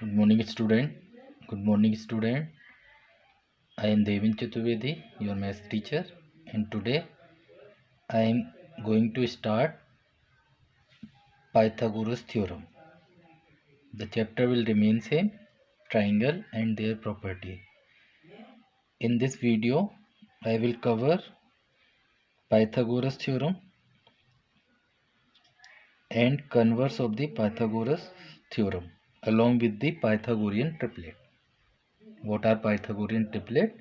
Good morning, student. Good morning, student. I am Devin Chaturvedi, your math teacher, and today I am going to start Pythagoras theorem. The chapter will remain same, triangle and their property. In this video, I will cover Pythagoras theorem and converse of the Pythagoras theorem along with the Pythagorean triplet. What are Pythagorean triplet?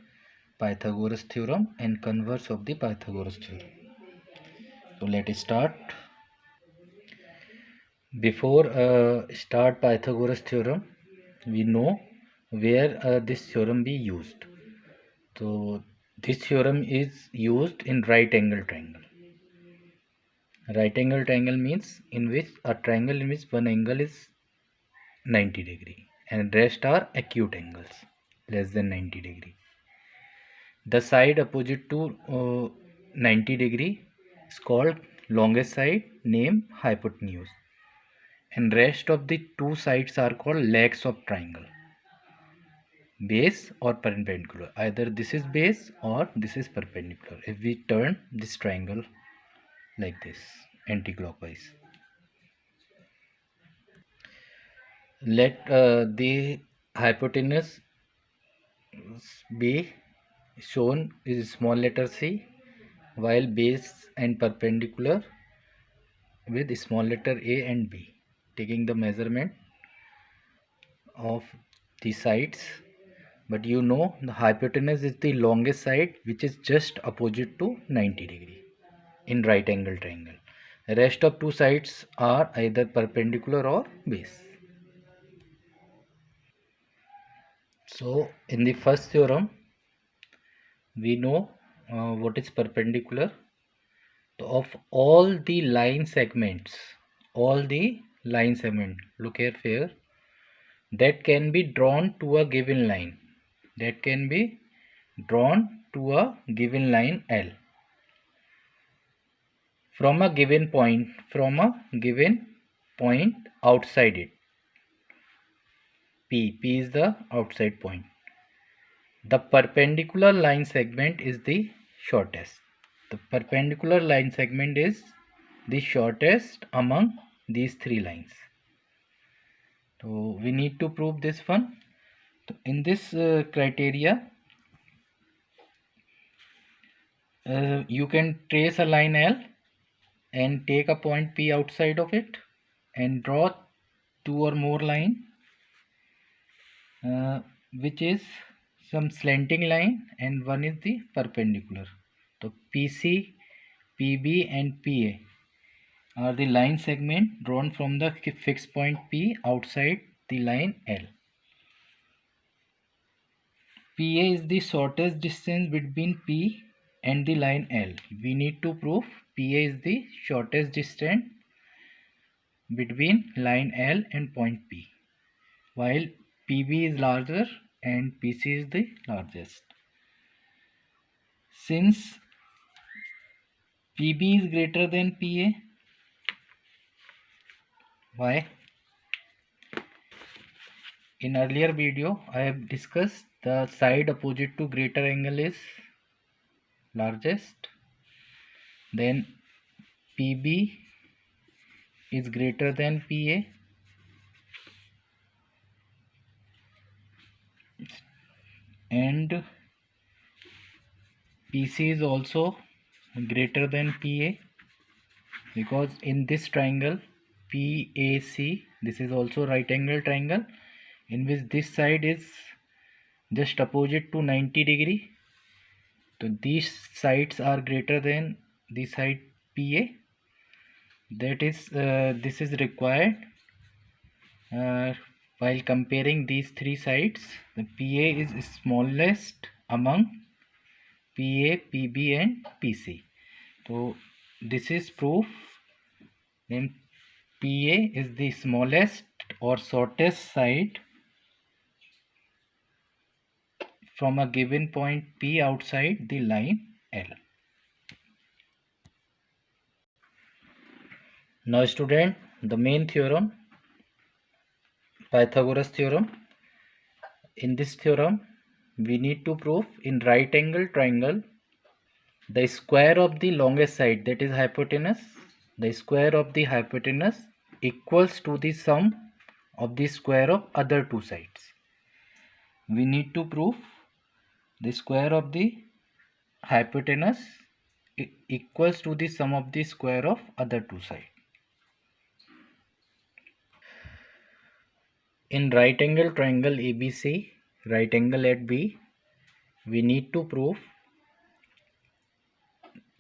Pythagoras theorem and converse of the Pythagoras theorem. So let us start. Before start Pythagoras theorem, we know where this theorem be used. So this theorem is used in right angle triangle. Right angle triangle means in which a triangle in which one angle is 90 degree and rest are acute angles less than 90 degree. The side opposite to 90 degree is called longest side, name hypotenuse, and rest of the two sides are called legs of triangle, base or perpendicular. Either this is base or this is perpendicular if we turn this triangle like this anti-clockwise. Let the hypotenuse be shown is small letter c, while base and perpendicular with small letter a and b, taking the measurement of the sides. But you know the hypotenuse is the longest side which is just opposite to 90 degree in right angle triangle. The rest of two sides are either perpendicular or base. So in the first theorem we know what is perpendicular. So of all the line segments, look here, that can be drawn to a given line, L from a given point outside it. P is the outside point. The perpendicular line segment is the shortest. Among these three lines. So we need to prove this one. So in this criteria, you can trace a line L and take a point P outside of it and draw two or more line, which is some slanting line and one is the perpendicular. So PC, PB and PA are the line segment drawn from the fixed point P outside the line L. PA is the shortest distance between P and the line L. We need to prove PA is the shortest distance between line L and point P, while PB is larger and PC is the largest. Since PB is greater than PA, why? In earlier video, I have discussed the side opposite to greater angle is largest. Then PB is greater than PA and PC is also greater than PA, because in this triangle PAC, this is also right angle triangle in which this side is just opposite to 90 degree. So these sides are greater than the side PA. That is this is required while comparing these three sides. The PA is smallest among PA, PB and PC. So this is proof. Then PA is the smallest or shortest side from a given point P outside the line L. Now student, the main theorem Pythagoras theorem. In this theorem, we need to prove in right angle triangle the square of the longest side, that is hypotenuse, the square of the hypotenuse equals to the sum of the square of other two sides. We need to prove the square of the hypotenuse equals to the sum of the square of other two sides. In right angle triangle ABC, right angle at B, we need to prove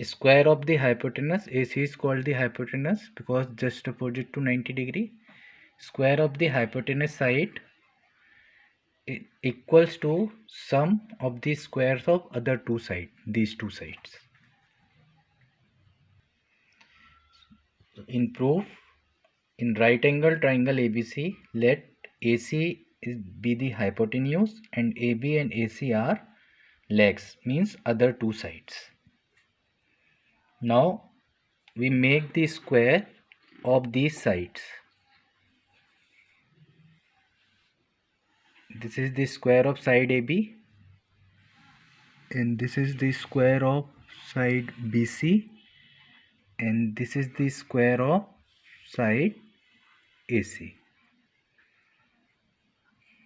square of the hypotenuse. AC is called the hypotenuse because just opposite to 90 degree. Square of the hypotenuse side equals to sum of the squares of other two sides, these two sides. In proof, in right angle triangle ABC, let AC be the hypotenuse and AB and AC are legs, means other two sides. Now we make the square of these sides. This is the square of side AB and this is the square of side BC and this is the square of side AC.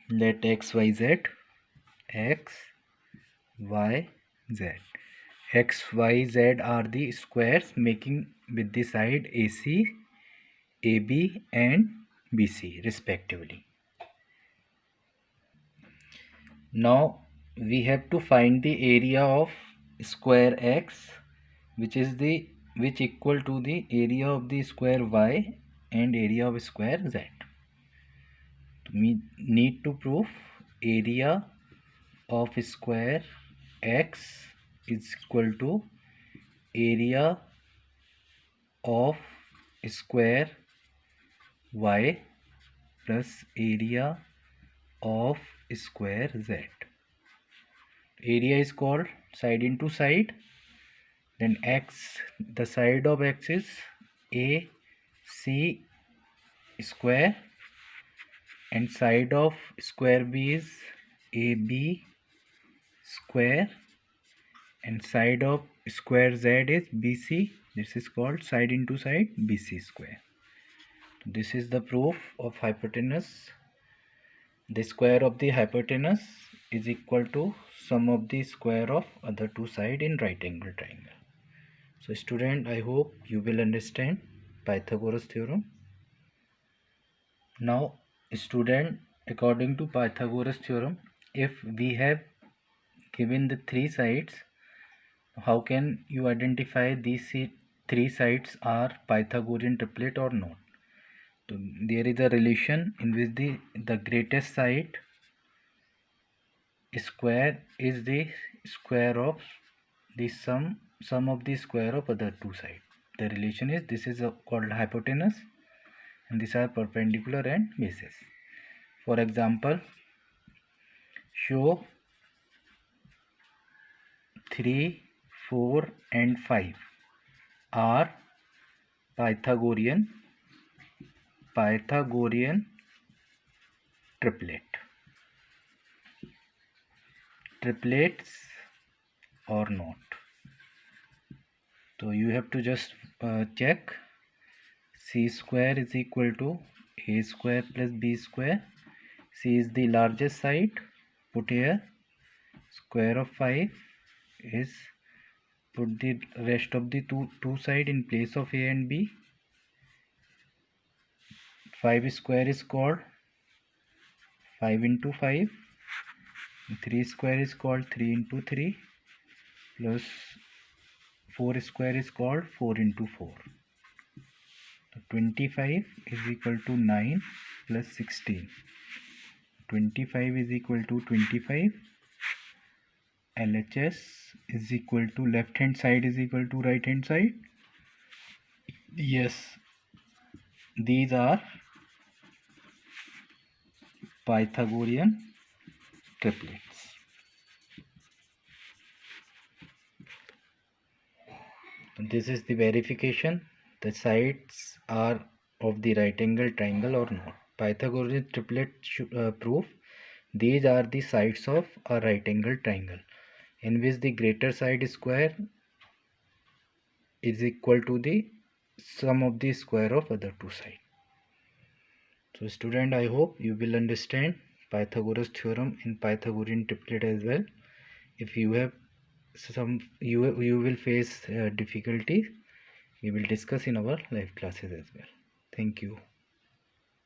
Let x, y, z, x, y, z. X, y, z are the squares making with the side AC, AB and BC respectively. Now we have to find the area of square x which equal to the area of the square y and area of square z. We need to prove area of square x is equal to area of square y plus area of square z. Area is called side into side, then x, the side of x is AC square and side of square B is AB square and side of square Z is BC. This is called side into side BC square. This is the proof of hypotenuse. The square of the hypotenuse is equal to sum of the square of other two sides in right angle triangle. So student, I hope you will understand Pythagoras theorem. Now student, according to Pythagoras theorem, if we have given the three sides, how can you identify these three sides are Pythagorean triplet or not? So there is a relation in which the greatest side square is the square of the sum of the square of other two sides. The relation is, this is called hypotenuse and these are perpendicular and bases. For example, show 3, 4 and 5 are Pythagorean triplets or not. So you have to just check. C square is equal to A square plus B square. C is the largest side, put here. Square of 5 is, put the rest of the two side in place of A and B. 5 square is called 5 into 5. 3 square is called 3 into 3 plus 4 square is called 4 into 4. So 25 is equal to 9 plus 16. 25 is equal to 25. LHS is equal to left hand side is equal to right hand side. Yes, these are Pythagorean triplets. This is the verification. The sides are of the right angle triangle or not. Pythagorean triplet proof. These are the sides of a right angle triangle in which the greater side square is equal to the sum of the square of other two sides. So student, I hope you will understand Pythagoras theorem in Pythagorean triplet as well. If you have some, you will face difficulties, we will discuss in our live classes as well. Thank you.